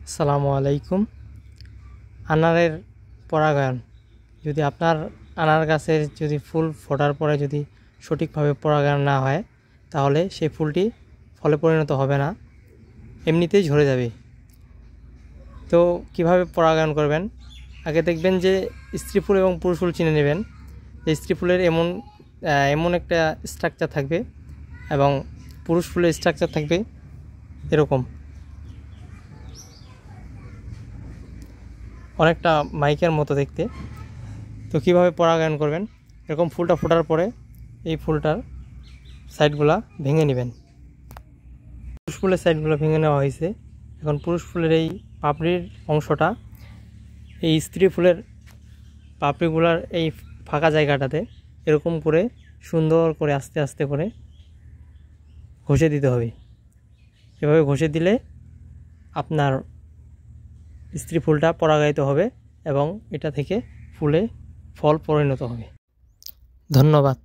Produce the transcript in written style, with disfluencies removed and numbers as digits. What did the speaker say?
আসসালামু আলাইকুম। আনারের পরাগায়ন, যদি আপনার আনার গাছের যদি ফুল ফোটার পরে যদি সঠিকভাবে পরাগায়ন না হয়, তাহলে সেই ফুলটি ফলে পরিণত হবে না, এমনিতেই ঝরে যাবে। তো কিভাবে পরাগায়ন করবেন? আগে দেখবেন যে স্ত্রী ফুল এবং পুরুষ ফুল চিনে নেবেন। যে স্ত্রী ফুলের এমন একটা স্ট্রাকচার থাকবে এবং পুরুষ ফুলের স্ট্রাকচার থাকবে এরকম, অনেকটা মাইকের মতো দেখতে। তো কীভাবে পরাগায়ন করবেন? এরকম ফুলটা ফোটার পরে এই ফুলটার সাইডগুলা ভেঙে নেবেন। পুরুষ ফুলের সাইডগুলো ভেঙে নেওয়া হয়েছে। এখন পুরুষ ফুলের এই পাপড়ির অংশটা এই স্ত্রী ফুলের পাপড়িগুলার এই ফাঁকা জায়গাটাতে এরকম করে সুন্দর করে আস্তে আস্তে করে ঘষে দিতে হবে। এভাবে ঘষে দিলে আপনার স্ত্রী ফুলটা পরাগায়িত হবে এবং এটা থেকে ফুলে ফল পরিণত হবে। ধন্যবাদ।